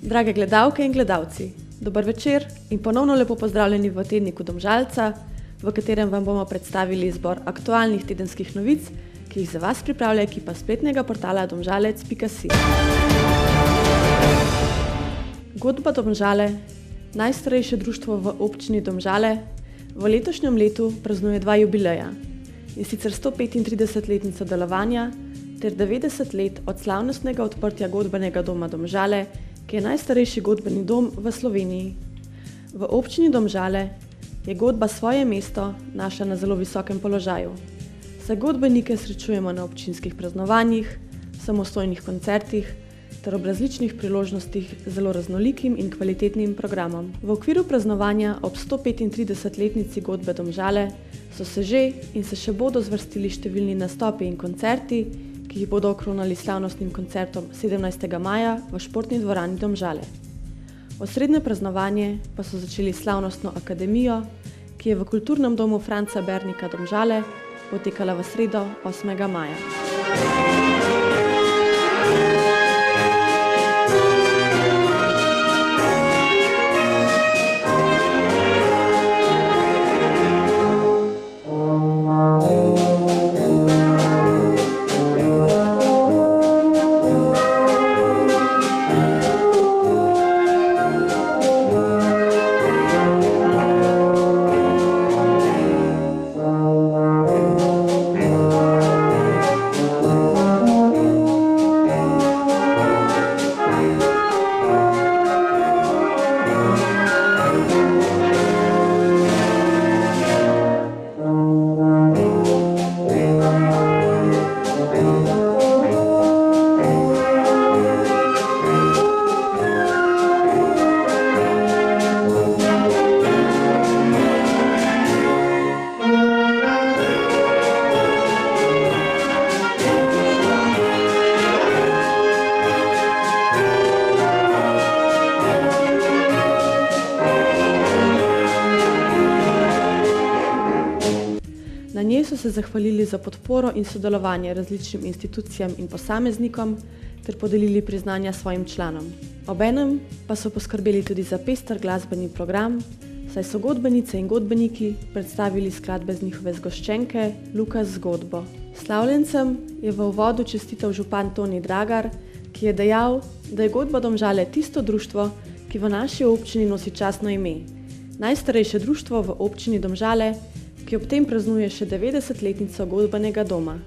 Drage gledalke in gledalci, dober večer in ponovno lepo pozdravljeni v tedniku Domžalca, v katerem vam bomo predstavili izbor aktualnih tedenskih novic, ki jih za vas pripravlja ekipa spletnega portala domžalec.si. Godba Domžale, najstarejše društvo v občini Domžale, v letošnjem letu praznuje dva jubileja, in sicer 135-letnico delovanja ter 90 let od slavnostnega odprtja godbenega doma Domžale, ki je najstarejši godbeni dom v Sloveniji. V občini Domžale je godba svoje mesto našla na zelo visokem položaju. Saj godbenike srečujemo na občinskih praznovanjih, samostojnih koncertih ter ob različnih priložnostih z zelo raznolikim in kvalitetnim programom. V okviru praznovanja ob 135-letnici godbe Domžale so se že in se še bodo zvrstili številni nastopi in koncerti, ki jih bodo okronali slavnostnim koncertom 17. maja v športni dvorani Domžale. Osrednje praznovanje pa so začeli slavnostno akademijo, ki je v kulturnem domu Franca Bernika Domžale potekala v sredo 8. maja. Na njej so se zahvalili za podporo in sodelovanje različnim institucijam in posameznikom ter podelili priznanja svojim članom. Obenem pa so poskrbeli tudi za pester glasbeni program, saj so godbenice in godbeniki predstavili skladbe z njihove zgoščenke Lukas z godbo. Slavljencem je v uvodu čestital župan Toni Dragar, ki je dejal, da je godba Domžale tisto društvo, ki v naši občini nosi častno ime. Najstarejše društvo v občini Domžale, ki ob tem praznuje še 90-letnico godbenega doma.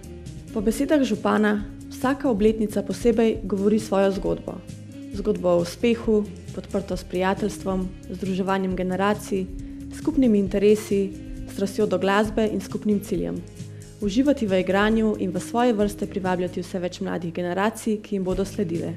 Po besedah župana, vsaka obletnica posebej govori svojo zgodbo. Zgodbo o uspehu, podprto s prijateljstvom, združevanjem generacij, skupnimi interesi, strastjo do glasbe in skupnim ciljem. Uživati v igranju in v svoje vrste privabljati vse več mladih generacij, ki jim bodo sledile.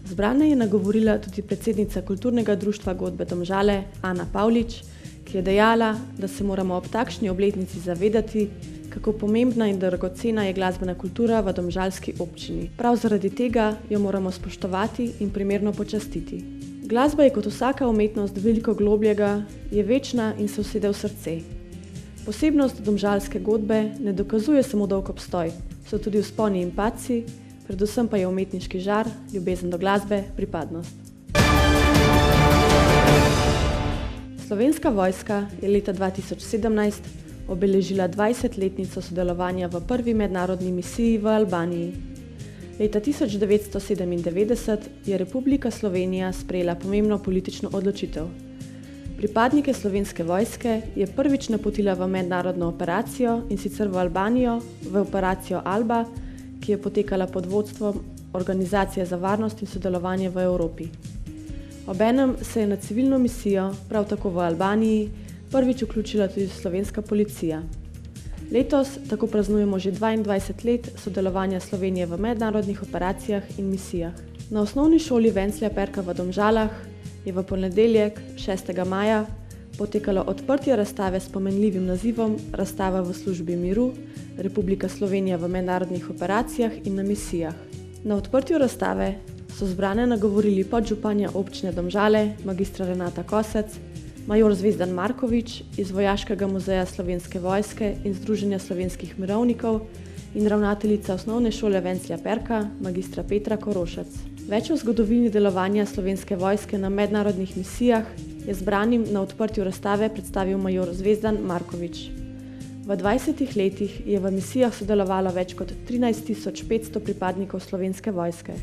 Zbrane je nagovorila tudi predsednica Kulturnega društva godbe Domžale Ana Pavlič, ki je dejala, da se moramo ob takšni obletnici zavedati, kako pomembna in dragocena je glasbena kultura v domžalski občini. Prav zaradi tega jo moramo spoštovati in primerno počastiti. Glasba je kot vsaka umetnost veliko globljega, je večna in se usede v srce. Posebnost domžalske godbe ne dokazuje samo dolg obstoj, so tudi vzponi in padci, predvsem pa je umetniški žar, ljubezen do glasbe, pripadnost. Slovenska vojska je leta 2017 obeležila 20-letnico sodelovanja v prvi mednarodni misiji v Albaniji. Leta 1997 je Republika Slovenija sprejela pomembno politično odločitev. Pripadnike Slovenske vojske je prvič napotila v mednarodno operacijo, in sicer v Albanijo, v operacijo Alba, ki je potekala pod vodstvom Organizacije za varnost in sodelovanje v Evropi. Obenem se je na civilno misijo, prav tako v Albaniji, prvič vključila tudi slovenska policija. Letos tako praznujemo že 22 let sodelovanja Slovenije v mednarodnih operacijah in misijah. Na osnovni šoli Venclja Perka v Domžalah je v ponedeljek, 6. maja, potekalo odprtje razstave s pomenljivim nazivom Razstava v službi miru, Republika Slovenija v mednarodnih operacijah in na misijah. Na odprtju razstave so zbrane nagovorili podžupanja občine Domžale, magistra Renata Kosec, major Zvezdan Markovič iz Vojaškega muzeja Slovenske vojske in Združenja slovenskih mirovnikov in ravnateljica osnovne šole Venclja Perka, magistra Petra Korošec. Več o zgodovini delovanja Slovenske vojske na mednarodnih misijah je zbranim na odprtju razstave predstavil major Zvezdan Markovič. V 20 letih je v misijah sodelovalo več kot 13.500 pripadnikov Slovenske vojske.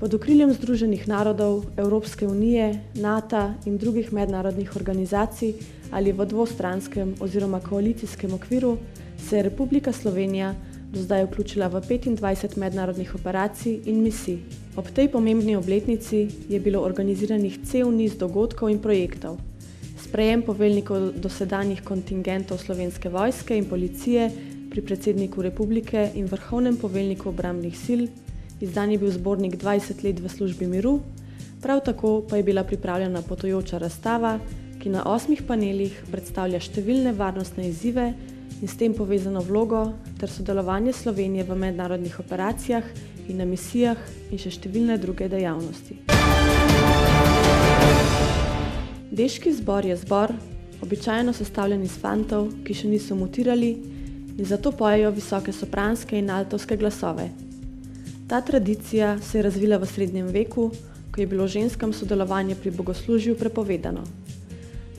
Pod okriljem Združenih narodov, Evropske unije, NATO in drugih mednarodnih organizacij ali v dvostranskem oziroma koalicijskem okviru se je Republika Slovenija do zdaj vključila v 25 mednarodnih operacij in misij. Ob tej pomembni obletnici je bilo organiziranih cel niz dogodkov in projektov. Sprejem poveljnikov dosedanjih kontingentov Slovenske vojske in policije pri predsedniku republike in vrhovnem poveljniku obrambnih sil, izdan je bil zbornik 20 let v službi miru, prav tako pa je bila pripravljena potujoča razstava, ki na 8 panelih predstavlja številne varnostne izzive in s tem povezano vlogo ter sodelovanje Slovenije v mednarodnih operacijah in na misijah in še številne druge dejavnosti. Deški zbor je zbor, običajno sestavljen iz fantov, ki še niso mutirali in zato pojejo visoke sopranske in altovske glasove. Ta tradicija se je razvila v srednjem veku, ko je bilo ženskam sodelovanje pri bogoslužju prepovedano.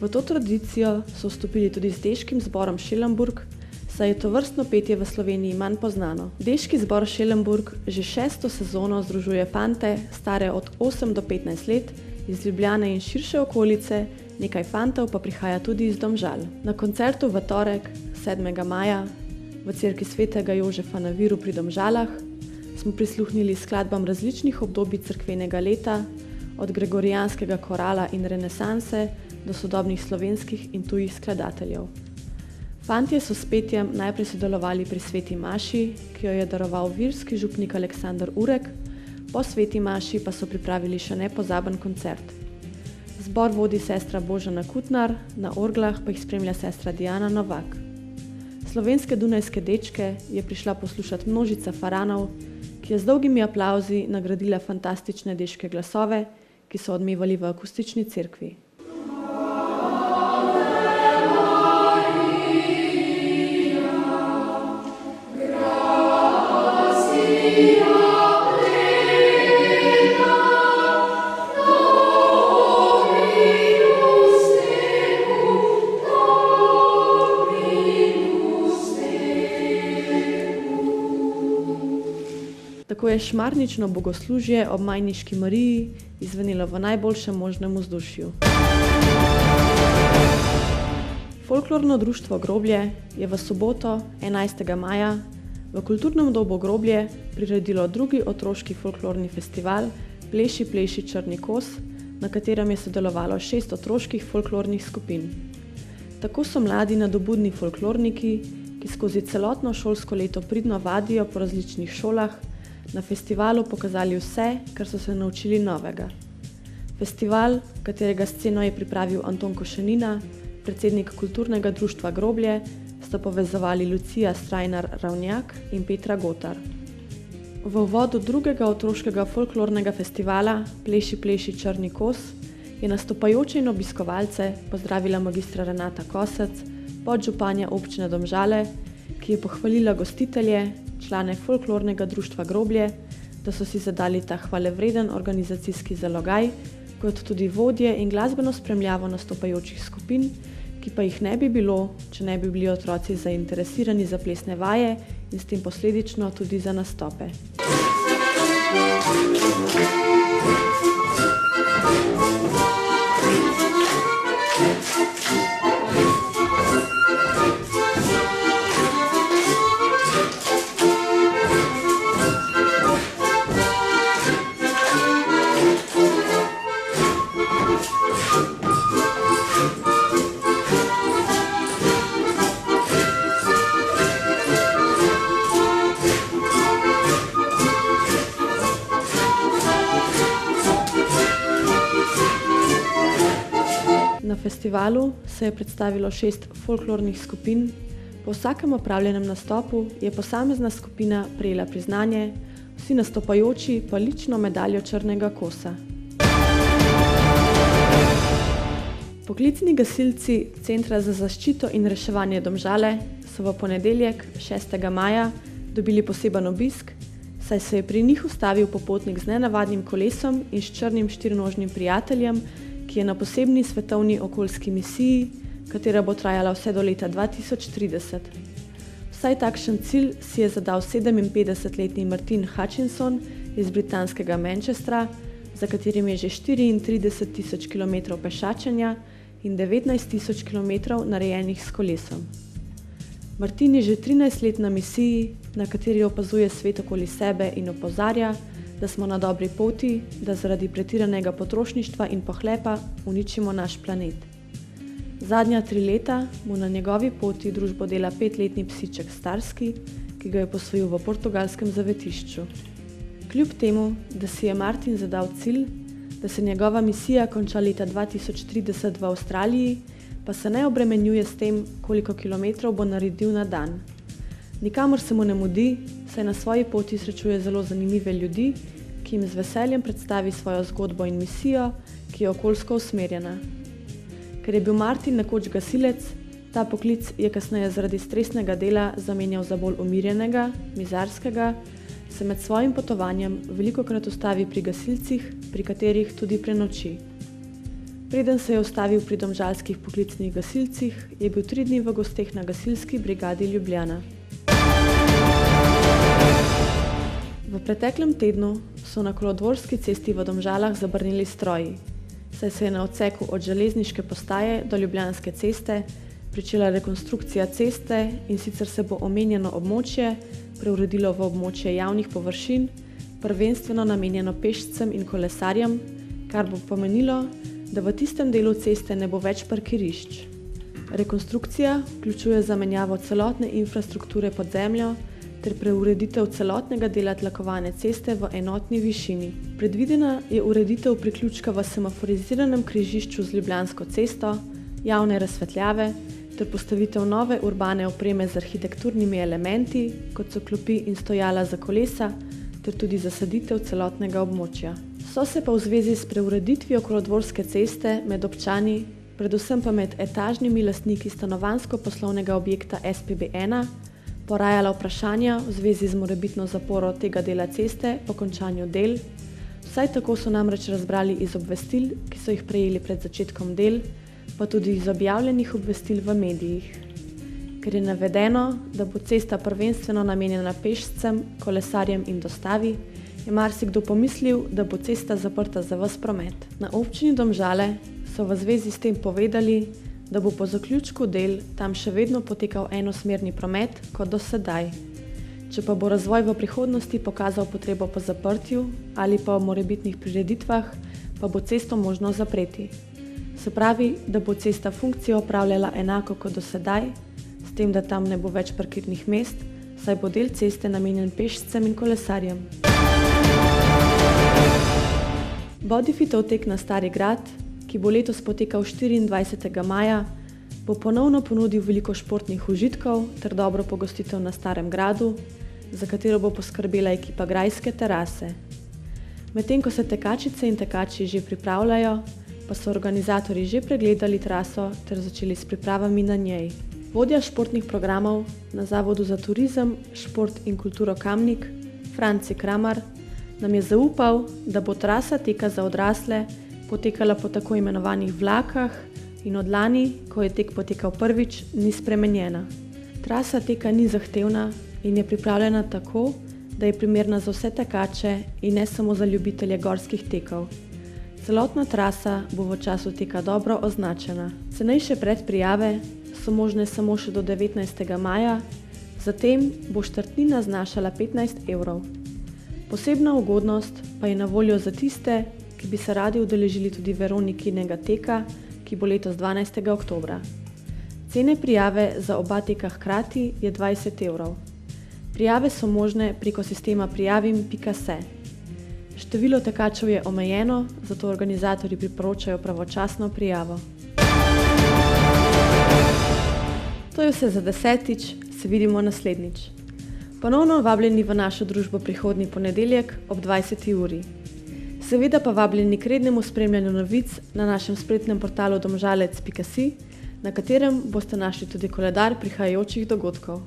V to tradicijo so vstopili tudi z deškim zborom Schellenburg, saj je tovrstno petje v Sloveniji manj poznano. Deški zbor Schellenburg že 6. sezono združuje fante, stare od 8 do 15 let, iz Ljubljane in širše okolice, nekaj fantov pa prihaja tudi iz Domžal. Na koncertu v torek, 7. maja, v cerkvi svetega Jožefa na Viru pri Domžalah, smo prisluhnili skladbam različnih obdobij cerkvenega leta, od gregorijanskega korala in renesanse do sodobnih slovenskih in tujih skladateljev. Fantje so s petjem najprej sodelovali pri sveti maši, ki jo je daroval virski župnik Aleksander Urek, po sveti maši pa so pripravili še nepozaben koncert. Zbor vodi sestra Božana Kutnar, na orglah pa jih spremlja sestra Diana Novak. Slovenske dunajske dečke je prišla poslušati množica faranov, ki je z dolgimi aplavzi nagradila fantastične deške glasove, ki so odmevali v akustični cerkvi. Tako je šmarnično bogoslužje ob Majniški Mariji izvenelo v najboljšem možnem vzdušju. Folklorno društvo Groblje je v soboto, 11. maja, v kulturnem domu Groblje priredilo drugi otroški folklorni festival Pleši, pleši črni kos, na katerem je sodelovalo 6 otroških folklornih skupin. Tako so mladi nadobudni folklorniki, ki skozi celotno šolsko leto pridno vadijo po različnih šolah, na festivalu pokazali vse, kar so se naučili novega. Festival, katerega sceno je pripravil Anton Košenina, predsednik kulturnega društva Groblje, sta povezovali Lucija Strajnar-Ravnjak in Petra Gotar. V uvodu drugega otroškega folklornega festivala Pleši, pleši črni kos je nastopajoče in obiskovalce pozdravila magistra Renata Kosec, podžupanja občine Domžale, ki je pohvalila gostitelje, člane folklornega društva Groblje, da so si zadali ta hvalevreden organizacijski zalogaj, kot tudi vodje in glasbeno spremljavo nastopajočih skupin, ki pa jih ne bi bilo, če ne bi bili otroci zainteresirani za plesne vaje in s tem posledično tudi za nastope. Na festivalu se je predstavilo 6 folklornih skupin. Po vsakem opravljenem nastopu je posamezna skupina prejela priznanje, vsi nastopajoči pa lično medaljo črnega kosa. Poklicni gasilci Centra za zaščito in reševanje Domžale so v ponedeljek, 6. maja, dobili poseben obisk, saj se je pri njih ustavil popotnik z nenavadnim kolesom in s črnim štirinožnim prijateljem, ki je na posebni svetovni okoljski misiji, katera bo trajala vse do leta 2030. Vsaj takšen cilj si je zadal 57-letni Martin Hutchinson iz britanskega Manchestra, za katerim je že 34.000 km pešačenja in 19.000 km narejenih s kolesom. Martin je že 13 let na misiji, na kateri opazuje svet okoli sebe in opozarja, da smo na dobri poti, da zaradi pretiranega potrošništva in pohlepa uničimo naš planet. Zadnja 3 leta mu na njegovi poti družbo dela 5-letni psiček Starsky, ki ga je posvojil v portugalskem zavetišču. Kljub temu, da si je Martin zadal cilj, da se njegova misija konča leta 2030 v Avstraliji, pa se ne obremenjuje s tem, koliko kilometrov bo naredil na dan. Nikamor se mu ne mudi, saj na svoji poti srečuje zelo zanimive ljudi, ki jim z veseljem predstavi svojo zgodbo in misijo, ki je okoljsko usmerjena. Ker je bil Martin nekoč gasilec, ta poklic je kasneje zaradi stresnega dela zamenjal za bolj umirjenega, mizarskega, se med svojim potovanjem velikokrat ustavi pri gasilcih, pri katerih tudi prenoči. Preden se je ustavil pri domžalskih poklicnih gasilcih, je bil 3 dni v gosteh na gasilski brigadi Ljubljana. V preteklem tednu so na Kolodvorski cesti v Domžalah zabrneli stroji, saj se je na odseku od železniške postaje do Ljubljanske ceste pričela rekonstrukcija ceste, in sicer se bo omenjeno območje preuredilo v območje javnih površin, prvenstveno namenjeno pešcem in kolesarjem, kar bo pomenilo, da v tistem delu ceste ne bo več parkirišč. Rekonstrukcija vključuje zamenjavo celotne infrastrukture pod zemljo ter preureditev celotnega dela tlakovane ceste v enotni višini. Predvidena je ureditev priključka v semaforiziranem križišču z Ljubljansko cesto, javne razsvetljave ter postavitev nove urbane opreme z arhitekturnimi elementi, kot so klopi in stojala za kolesa, ter tudi zasaditev celotnega območja. So se pa v zvezi s preureditvijo Kolodvorske ceste med občani, predvsem pa med etažnimi lastniki stanovanjsko-poslovnega objekta SPB1, porajala vprašanja v zvezi z morebitno zaporo tega dela ceste po končanju del, vsaj tako so namreč razbrali iz obvestil, ki so jih prejeli pred začetkom del, pa tudi iz objavljenih obvestil v medijih. Ker je navedeno, da bo cesta prvenstveno namenjena pešcem, kolesarjem in dostavi, je marsikdo pomislil, da bo cesta zaprta za ves promet. Na občini Domžale so v zvezi s tem povedali, da bo po zaključku del tam še vedno potekal enosmerni promet kot do sedaj. Če pa bo razvoj v prihodnosti pokazal potrebo po zaprtju ali pa o morebitnih prireditvah, pa bo cesto možno zapreti. Se pravi, da bo cesta funkcijo opravljala enako kot do sedaj, s tem, da tam ne bo več parkirnih mest, saj bo del ceste namenjen pešcem in kolesarjem. Bodifitov tek na Stari grad, ki bo letos potekal 24. maja, bo ponovno ponudil veliko športnih užitkov ter dobro pogostitev na Starem gradu, za katero bo poskrbela ekipa grajske terase. Medtem ko se tekačice in tekači že pripravljajo, pa so organizatorji že pregledali traso ter začeli s pripravami na njej. Vodja športnih programov na Zavodu za turizem, šport in kulturo Kamnik, Franci Kramar, nam je zaupal, da bo trasa teka za odrasle potekala po tako imenovanih vlakah in od lani, ko je tek potekal prvič, ni spremenjena. Trasa teka ni zahtevna in je pripravljena tako, da je primerna za vse tekače in ne samo za ljubitelje gorskih tekov. Celotna trasa bo v času teka dobro označena. Cenejše predprijave so možne samo še do 19. maja, zatem bo štartnina znašala 15 €. Posebna ugodnost pa je na voljo za tiste, ki bi se radi udeležili tudi Veronikinega teka, ki bo letos 12. oktobra. Cene prijave za oba teka hkrati je 20 €. Prijave so možne preko sistema prijavim.se. Število tekačev je omejeno, zato organizatorji priporočajo pravočasno prijavo. To je vse za 10. Se vidimo naslednjič. Ponovno vabljeni v našo družbo prihodnji ponedeljek ob 20. uri. Seveda pa vabljeni k rednemu spremljanju novic na našem spletnem portalu domžalec.si, na katerem boste našli tudi koledar prihajajočih dogodkov.